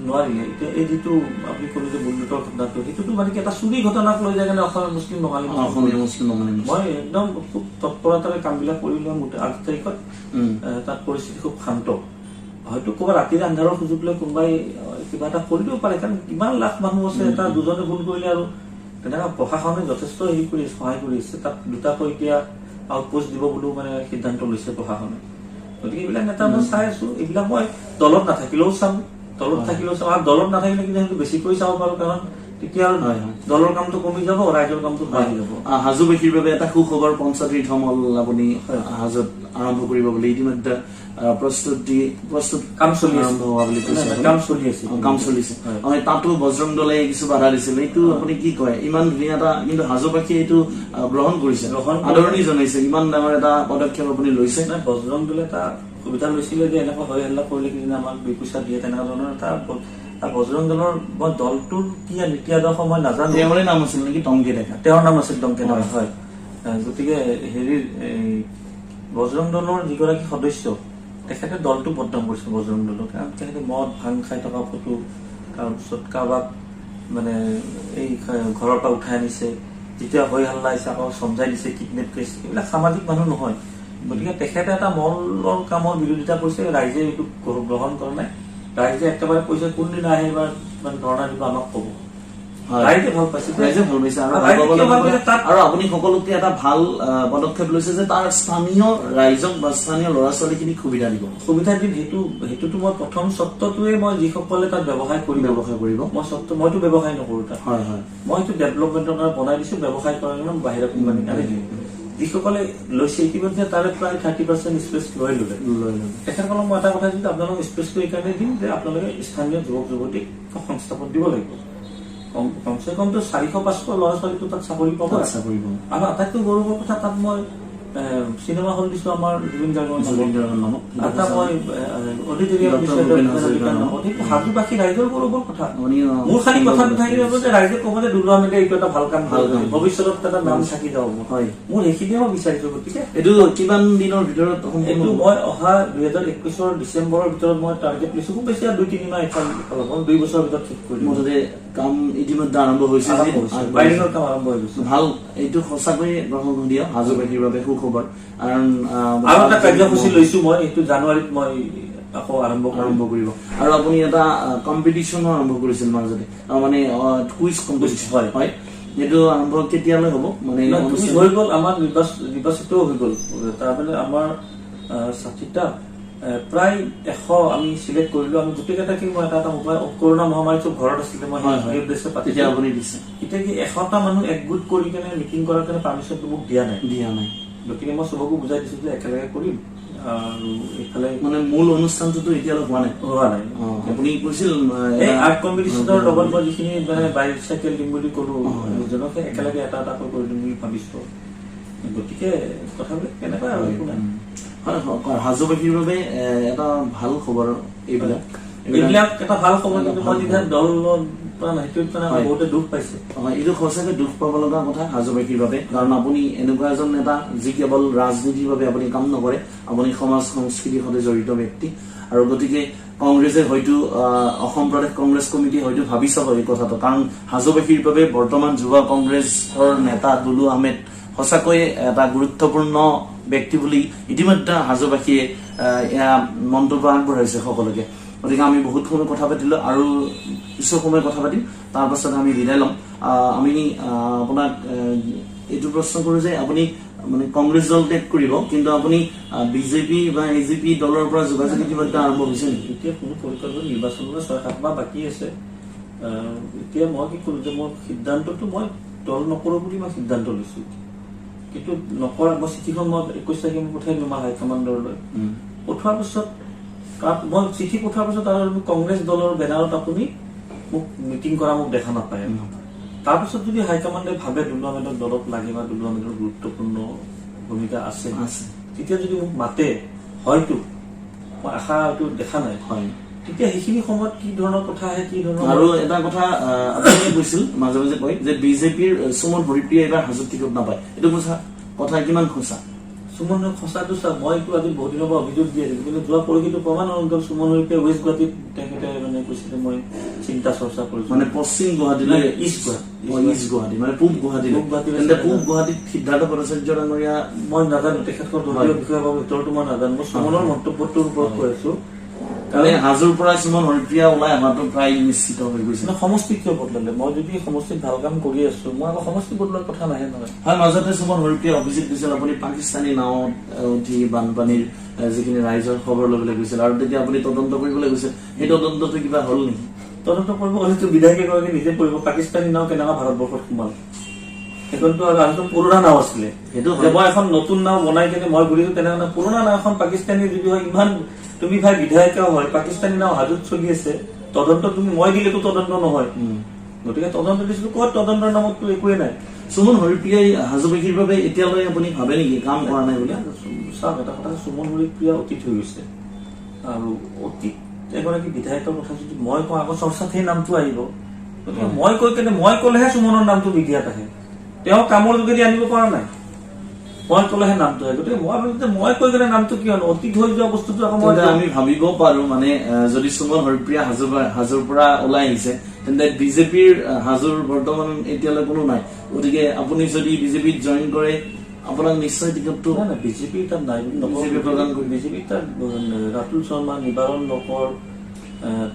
Speaker 2: নোৱাৰিলে। এতিয়া এই যিটো আপুনি ক'লে যে বুলডুটৰ ঘটনাটো, সেইটোতো মানে কি এটা চুৰি ঘটনাক লৈ যায় কাৰণে অসমীয়া মুছলিম নমালি মই একদম খুব তৎপৰতাৰে কামবিলাক কৰিলোঁ। 8 তাৰিখত তাত পৰিস্থিতি খুব শান্ত। হয়তো ক'ৰবাত ৰাতিৰ আন্ধাৰৰ সুযোগ লৈ কোনোবাই কিবা এটা কৰি দিব পাৰে, কাৰণ কিমান লাখ মানুহ আছে, এটা দুজনে ভুল কৰিলে আৰু তেনেকুৱা প্ৰশাসনে যথেষ্ট হেৰি কৰি সহায় কৰি আছে। তাত দুটাকৈ এতিয়া আউটপোষ্ট দিব বুলিও মানে সিদ্ধান্ত লৈছে প্ৰশাসনে। গতিকে এইবিলাক নেতা মই চাই আছো। এইবিলাক মই দলত নাথাকিলেও চাম, দলত থাকিলেও চাম, আৰু দলত নাথাকিলে কিন্তু বেছিকৈ চাব পাৰো, কাৰণ তেতিয়া দলৰ কামটো কমি যাব, ৰাইজৰ কামটো বাঢ়ি যাব।
Speaker 1: হাজোবাসীৰ বাবে এটা সুখবৰ, পঞ্চতীৰ্থ মল আপুনি হাজোত আৰম্ভ কৰিব বুলি ইতিমধ্যে কাম চলিছে। তাতো বজৰং দলে কিছু বাধা দিছিল, এইটো আপুনি কি কয়? ইমান ধুনীয়া এটা, কিন্তু হাজোবাসীয়ে এইটো গ্ৰহণ কৰিছে, আদৰণি জনাইছে, ইমান ডাঙৰ এটা পদক্ষেপ আপুনি লৈছে।
Speaker 2: বজৰং দলে এটা সুবিধা লৈছিলে যে এনেকুৱা হৈ হাল্লা কৰিলে কিজানি আমাক 2 পইচা দিয়ে, তেনেকুৱা ধৰণৰ এটা বজৰং দলৰ মই দলটোৰ কি নীতি আদৰ্শ মই নাজানো।
Speaker 1: তেওঁৰে নাম আছিল নেকি? টংকে ডেকা।
Speaker 2: তেওঁৰ নাম আছিল টংকে ডেকা, হয়। গতিকে হেৰিৰ বজৰং দলৰ যিগৰাকী সদস্য, তেখেতে দলটো বদনাম কৰিছে বজৰং দলক, কাৰণ তেখেতে মদ ভাং খাই থকা ফটো, তাৰপিছত কাৰোবাক মানে এই ঘৰৰ পৰা উঠাই আনিছে, যেতিয়া হৈ হাল্লা আহিছে আকৌ সমজাই দিছে কিডনেপ কেছ, এইবিলাক সামাজিক মানুহ নহয়। গতিকে তেখেতে এটা মলৰ কামৰ বিৰোধিতা কৰিছে, ৰাইজে এইটো গ্ৰহণ কৰা নাই। ৰাইজে একেবাৰে কৈছে কোনদিনা আহে এইবাৰ মানে ধৰ্ণা দিব আমাক ক'ব। ৰাইজে ভাল পাইছে,
Speaker 1: আৰু আপুনি সকলোকে এটা ভাল পদক্ষেপ লৈছে যে তাৰ স্থানীয় ৰাইজক বা স্থানীয় ল'ৰা ছোৱালীখিনিক সুবিধা দিম। সেইটোতো মই প্ৰথম চৰ্তটোৱে মই যিসকলে তাত ব্যৱসায় কৰিব মইতো ব্যৱসায় নকৰো তাত, মই এইটো ডেভেলপমেণ্টৰ কাৰণে বনাই দিছো, ব্যৱসায় কৰাৰ কাৰণে বাহিৰা কোম্পানী কাৰণে যিসকলে লৈছে ইতিমধ্যে তাৰে প্ৰায় 30% স্পেচ লৈ ললে। তেখেতসকলক মই এটা কথা দিম, আপোনালোক স্পেচটো এইকাৰণে দিম যে আপোনালোকে স্থানীয় যুৱক যুৱতীক সংস্থাপন দিব লাগিব। কমচে কমটো 400-500 ল'ৰা ছোৱালীটো তাত চাকৰি পাব। আৰু আটাইতকৈ গৌৰৱৰ কথা, তাত মই চিনেমা হল দিছো আমাৰ জুবিন গাৰ্গৰ নামত, এটা মই হাজোবাসী ৰাইজৰ গৌৰৱৰ কথা। মোৰ খালি কথাটো থাকিলে যে ৰাইজে ক'ব যে দুৰ্গা মেলে এইটো এটা ভাল কাম কৰিছে, ভৱিষ্যতত এটা নাম থাকি যাব। মোৰ সেইখিনিয়ে মই বিচাৰিছো। গতিকে এইটো কিমান দিনৰ ভিতৰত?
Speaker 2: এইটো মই অহা 2021 ডিচেম্বৰৰ ভিতৰত মই টাৰ্গেট লৈছো, খুব বেছি 2-3 মাহ এখন 2 বছৰৰ ভিতৰত ঠিক কৰি
Speaker 1: মুঠতে কাম ইতিমধ্যে আৰম্ভ হৈছে,
Speaker 2: বাইৰিঙৰ কাম আৰম্ভ হৈ গৈছে।
Speaker 1: ভাল, এইটো সঁচাকৈয়ে গ্ৰহণীয় হাজোবাসীৰ বাবে সুখবৰ। কাৰণ
Speaker 2: আৰু এটা কাৰ্যসূচী লৈছো মই, এইটো জানুৱাৰীত মই আকৌ আৰম্ভ কৰিব।
Speaker 1: আৰু আপুনি এটা কম্পিটিশ্যনো আৰম্ভ কৰিছিল মাজতে, মানে কুইজ কম্পিটিশ্যন, হয় এইটো আৰম্ভ কেতিয়ালৈ হ'ব? মানে
Speaker 2: হৈ গ'ল, আমাৰ নিৰ্বাচিতও হৈ গ'ল। তাৰমানে আমাৰ 60টা প্ৰায় 100 আমি চিলেক্ট কৰিলো। আমি গোটেইকেইটাকে মই এটা মোবাইল, কৰোণা মহামাৰী চব ঘৰত আছিলে, মই এতিয়া আপুনি দিছে, এতিয়া কি 100টা মানুহ একগোট কৰি কেনে মিটিং কৰাৰ কাৰণে পাৰ্মিশ্যনটো মোক দিয়া নাই। গতিকে মই চবকো বুজাই দিছো যে একেলগে কৰিম। আৰু এইফালে
Speaker 1: মানে মূল অনুষ্ঠানটোতো এতিয়ালৈ হোৱা নাই। আপুনি কৈছিল
Speaker 2: এই আৰ্ট কম্পিটিশ্যনৰ লগত মই যিখিনি মানে বাইচাইকেল দিম বুলি ক'লো, দুজনকে একেলগে এটা এটাকৈ কৰি দিম বুলি ভাবিছো। গতিকে কথাবিলাক কেনেকুৱা আৰু একো নাই।
Speaker 1: হাজোবাসীৰ বাবে এটা ভাল খবৰ এইবিলাক
Speaker 2: এটা ভাল খবৰ। কিন্তু মই যেতিয়া দল বহুতে দুখ পাইছে,
Speaker 1: এইটো সঁচাকৈ দুখ পাব লগা কথা হাজোবাসীৰ বাবে। কাৰণ আপুনি এনেকুৱা এজন নেতা যি কেৱল ৰাজনীতিৰ বাবে আপুনি কাম নকৰে, আপুনি সমাজ সংস্কৃতিৰ সৈতে জড়িত ব্যক্তি। আৰু গতিকে কংগ্ৰেছে হয়তো অসম প্ৰদেশ কংগ্ৰেছ কমিটিয়ে হয়তো ভাবি চাব এই কথাটো, কাৰণ হাজোবাসীৰ বাবে বৰ্তমান যুৱ কংগ্ৰেছৰ নেতা দুলু আহমেদ সঁচাকৈয়ে এটা গুৰুত্বপূৰ্ণ ব্যক্তি বুলি ইতিমধ্যে হাজোবাসীয়ে মন্তব্য আগবঢ়াইছে সকলোকে। গতিকে আমি বহুত সময় কথা পাতিলো, আৰু কিছু সময় কথা পাতিম, তাৰ পাছত আমি বিদায় ল'ম। আমি আপোনাক এইটো প্ৰশ্ন কৰো যে আপুনি মানে কংগ্ৰেছ দল ত্যাগ কৰিব, কিন্তু আপুনি বিজেপি বা AJP দলৰ পৰা যোগাযোগ ইতিমধ্যে আৰম্ভ হৈছে নেকি?
Speaker 2: এতিয়া কোনো পৰিকল্পনা, নিৰ্বাচনলৈ 6-7 মাহ বাকী আছে। এতিয়া মই কি কৰো যে মোৰ সিদ্ধান্তটো মই দল নকৰো বুলি মই সিদ্ধান্ত লৈছো, কিন্তু নকৰা মই চিঠিখন মই 21 তাৰিখে পঠাই দিম আমাৰ হাইকমাণ্ডলৈ। পঠোৱাৰ পিছত মই চিঠি পঠোৱাৰ পিছত আৰু কংগ্ৰেছ দলৰ বেনাৰত আপুনি মোক মিটিং কৰা মোক দেখা নাপায়। তাৰপিছত যদি হাইকমাণ্ডে ভাবে দুলু আহমেদক দলত লাগে বা দুলু আহমেদৰ গুৰুত্বপূৰ্ণ ভূমিকা আছে, তেতিয়া যদি মোক মাতে, হয়তো মই আশা হয়তো দেখা নাই, তেতিয়া সেইখিনি সময়ত কি ধৰণৰ কথা আহে, কি ধৰণৰ।
Speaker 1: আৰু এটা কথা আপুনি কৈছিল মাজে মাজে কয় যে বিজেপিৰ সুমন হৰিপ্ৰিয়া এইবাৰ হাজোত টিকট নাপায়, এইটো কথা কিমান সঁচা?
Speaker 2: সুমনৰ সঁচাটো চা, মইতো আজি বহুত দিনৰ পৰা অভিযোগ দি আছিলো, কিন্তু যোৱা পৰহিটো প্ৰমাণ হৈ গ'ল। সুমন হৰিপ্ৰিয়া ৱেষ্ট গুৱাহাটীত তেখেতে মানে কৈছে যে মই চিন্তা চৰ্চা কৰিছো
Speaker 1: মানে পশ্চিম গুৱাহাটীলৈ
Speaker 2: ইষ্ট
Speaker 1: গুৱাহাটী মানে পূব গুৱাহাটী তেন্তে পূব গুৱাহাটীত সিদ্ধাৰ্থ ভট্টাচাৰ্য ডাঙৰীয়া
Speaker 2: মই নাজানো তেখেতৰ দলীয় বিষয়ে বা ভিতৰতো মই নাজানো মই সুমনৰ মন্তব্যটোৰ ওপৰত কৈ আছো
Speaker 1: মানে হাজোৰ পৰা সুমন হৰিপ্ৰিয়া ওলাই অহাটো প্ৰায় নিশ্চিত হৈ গৈছে
Speaker 2: সমষ্টি কিয় বদলালে মই যদি সমষ্টিত ভাল কাম কৰি আছো মই আকৌ সমষ্টি বদলোৱাৰ কথা নাহে নহয়
Speaker 1: হয় মাজতে সুমন হৰিপ্ৰিয়া অভিযোগ দিছিল আপুনি পাকিস্তানী নাৱত উঠি বানপানীৰ যিখিনি ৰাইজৰ খবৰ ল'বলৈ গৈছিল আৰু তেতিয়া আপুনি তদন্ত কৰিবলৈ গৈছিল সেই তদন্তটো কিবা হ'ল নেকি
Speaker 2: তদন্ত কৰিব হলেতো বিধায়ক এগৰাকী নিজে কৰিব পাকিস্তানী নাও কেনেকুৱা ভাৰতবৰ্ষত সোমাল সেইখনতো আৰু পুৰণা নাও আছিলে
Speaker 1: সেইটো
Speaker 2: মই এখন নতুন নাও বনাই কিনে মই ঘূৰিছো তেনেধৰণে পুৰণা নাও এখন পাকিস্তানী যদি হয় ইমান তুমি ভাই বিধায়িকাও হয় পাকিস্তানী নাও হাজোত চলি আছে তদন্ত তুমি মই দিলেতো তদন্ত নহয় গতিকে তদন্ত দিছিলো ক'ত তদন্তৰ নামততো একোৱে নাই
Speaker 1: সুমন হৰিপ্ৰিয়াই হাজোবাসীৰ বাবে এতিয়ালৈ আপুনি ভাবে নেকি কাম কৰা নাই বুলি
Speaker 2: চাওক এটা কথা সুমন হৰিপ্ৰিয়া অতীত হৈ গৈছে আৰু অতীত এগৰাকী বিধায়কৰ কথা যদি মই কওঁ আকৌ চৰ্চাত সেই নামটো আহিব গতিকে মই কৈ কেনে মই ক'লেহে সুমনৰ নামটো মিডিয়াত আহে তেওঁ কামৰ যোগেদি আনিব পৰা নাই মই ক'লেহে নামটো আহে গতিকে মই কৈ কেনে নামটো কি হ'ল অতীত হৈ যোৱা বস্তুটো আকৌ
Speaker 1: আমি ভাবিব পাৰো মানে যদি সুমন হৰিপ্ৰিয়া হাজোৰ পৰা ওলাই আহিছে তেন্তে বিজেপিৰ হাজোৰ বৰ্তমান এতিয়ালৈ কোনো নাই গতিকে আপুনি যদি বিজেপিত জইন কৰে আপোনাক নিশ্চয় টিকটটো
Speaker 2: বিজেপি তাত নাই বিজেপি তাত ৰাতুল শৰ্মা নিবাৰণ নকৰ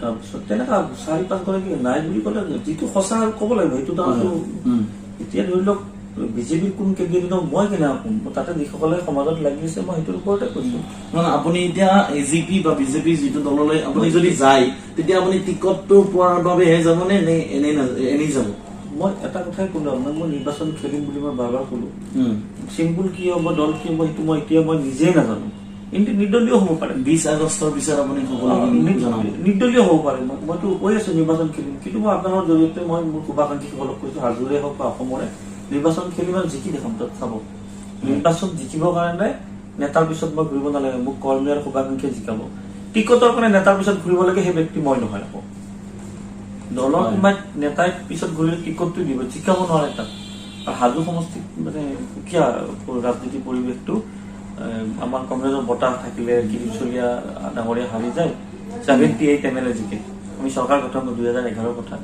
Speaker 2: তাৰপিছত তেনেকুৱা 4-5 গৰাকী নাই বুলি ক'লে যিটো সঁচা ক'ব লাগিব সেইটো এতিয়া ধৰি লওক বিজেপিৰ কোন কেন্দ্ৰীয় মই কেনে তাতে যিসকলে সমাজত লাগিছে মই সেইটোৰ ওপৰতে কৈছো
Speaker 1: আপুনি এতিয়া এজিপি বা বিজেপি যিটো দললৈ আপুনি যদি যায় তেতিয়া আপুনি টিকটটো পোৱাৰ বাবেহে যাব নে এনেই যাব
Speaker 2: মই এটা কথাই কলো আপোনাক মই নিৰ্বাচন খেলিম বুলি মই বাৰ কলো চিম্পুল কি হ'ব দল কি হ'ব সেইটো মই এতিয়া মই নিজেই নাজানো কিন্তু নিৰ্দলীয় হ'ব পাৰে 20 আগষ্টৰ পিছত আপুনি নিৰ্দলীয় হ'ব পাৰে মইতো কৈ আছো নিৰ্বাচন খেলিম কিন্তু মই আপোনালোকৰ জৰিয়তে মই মোৰ শুভাকাংক্ষীসকলক কৈছো হাজোৰে হওক বা অসমৰে নিৰ্বাচন খেলিম আৰু জিকি দেখাম তাত চাব নিৰ্বাচন জিকিবৰ কাৰণে নেতাৰ পিছত মই ঘূৰিব নালাগে মোক কৰ্মী আৰু শুভাকাংক্ষীয়ে জিকাব টিকটৰ কাৰণে নেতাৰ পিছত ঘূৰিব লাগে সেই ব্যক্তি মই নহয় আকৌ দলৰ কোনোবাই নেতাই পিছত ঘূৰিলে টিকটটো দিব জিকাব নোৱাৰে তাত আৰু হাজো সমষ্টিত মানে সুকীয়া ৰাজনীতি পৰিৱেশটো আমাৰ কংগ্ৰেছৰ বঁটা থাকিলে গিৰিশ চলিয়া ডাঙৰীয়া হাৰি যায় 78 MLA জিকে আমি চৰকাৰ গঠন 2011 কথা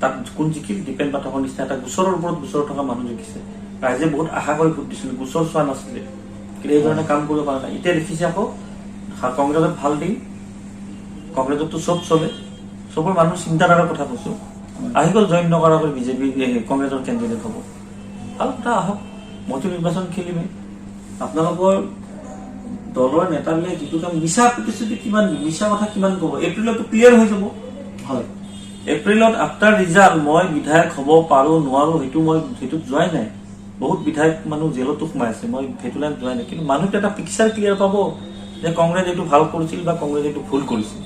Speaker 2: তাত কোন জিকিল দীপেন পাঠকৰ নিচিনা এটা গোচৰৰ ওপৰত গোচৰ থকা মানুহ জিকিছে ৰাইজে বহুত আশা কৰি ভোট দিছিল গোচৰ চোৱা নাছিলে কিন্তু এই ধৰণে কাম কৰিব পৰা নাই এতিয়া দেখিছে আকৌ কংগ্ৰেছত ভাল দিন কংগ্ৰেছতো চব চলে চবৰ মানুহ চিন্তাধাৰাৰ কথা কৈছো আহি গ'ল জইন নকৰাকৈ বিজেপি কংগ্ৰেছৰ কেণ্ডিডেট হ'ব ভাল কথা আহক মইতো নিৰ্বাচন খেলিমেই আপোনালোকৰ দলৰ নেতালে যিটো কাম মিছা প্ৰতিশ্ৰুতি কিমান মিছা কথা কিমান ক'ব এপ্ৰিলতো ক্লিয়াৰ হৈ যাব
Speaker 1: হয়
Speaker 2: এপ্ৰিলত আফটাৰ ৰিজাল্ট মই বিধায়ক হ'ব পাৰো নোৱাৰো সেইটো যোৱাই নাই বহুত বিধায়ক মানুহ জেলতো সোমাই আছে মই সেইটো লাইন যোৱাই নাই কিন্তু মানুহটো এটা পিকচাৰ ক্লিয়াৰ পাব যে কংগ্ৰেছ এইটো ভাল কৰিছিল বা কংগ্ৰেছ এইটো ভুল কৰিছিল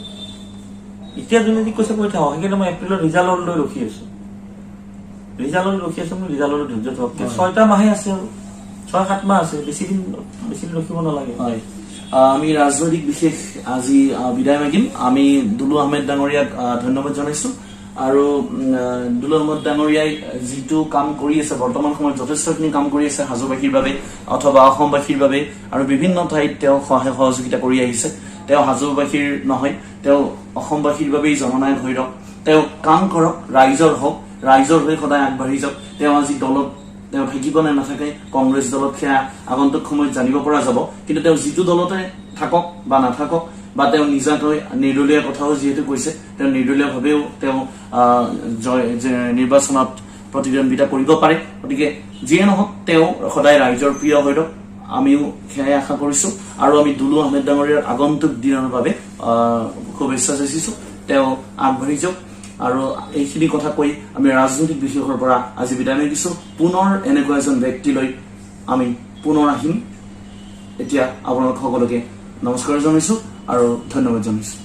Speaker 2: এতিয়া যোনে যি কৈছে কৈ থাকক সেইকাৰণে মই এপ্ৰিলৰ ৰিজাল্টলৈ ৰখি আছো মই ৰিজাল্টলৈ ধৈৰ্য থাকক 6টা মাহে আছে আৰু 6-7 মাহ আছে বেছি দিন ৰখিব নালাগে
Speaker 1: হয় আমি ৰাজনৈতিক বিশেষ আজি বিদায় মাগিম আমি দুলু আহমেদ ডাঙৰীয়াক ধন্যবাদ জনাইছো আৰু দুলু আহমেদ ডাঙৰীয়াই যিটো কাম কৰি আছে বৰ্তমান সময়ত যথেষ্টখিনি কাম কৰি আছে হাজোবাসীৰ বাবে অথবা অসমবাসীৰ বাবে আৰু বিভিন্ন ঠাইত তেওঁ সহায় সহযোগিতা কৰি আহিছে তেওঁ হাজোবাসীৰ নহয় তেওঁ অসমবাসীৰ বাবেই জননায়ক হৈ ৰওক তেওঁ কাম কৰক ৰাইজৰ হওক ৰাইজৰ হৈ সদায় আগবাঢ়ি যাওক তেওঁ আজি দলত তেওঁ থাকিব নে নাথাকে কংগ্ৰেছ দলত সেয়া আগন্তুক সময়ত জানিব পৰা যাব কিন্তু তেওঁ যিটো দলতে থাকক বা নাথাকক বা তেওঁ নিজাকৈ নিৰ্দলীয় কথাও যিহেতু কৈছে তেওঁ নিৰ্দলীয়ভাৱেও তেওঁ নিৰ্বাচনত প্ৰতিদ্বন্দ্বিতা কৰিব পাৰে গতিকে যিয়ে নহওক তেওঁ সদায় ৰাইজৰ প্ৰিয় হৈ ৰওক আমিও সেয়াই আশা কৰিছো আৰু আমি দুলু আহমেদ ডাঙৰীয়াৰ আগন্তুক দিনৰ বাবে শুভেচ্ছা যাচিছো তেওঁ আগবাঢ়ি যাওক আৰু এইখিনি কথা কৈ আমি ৰাজনৈতিক বিশেষৰ পৰা আজি বিদায় দিছো পুনৰ এনেকুৱা এজন ব্যক্তিলৈ আমি পুনৰ আহিম এতিয়া আপোনালোক সকলোকে নমস্কাৰ জনাইছো আৰু ধন্যবাদ জনাইছো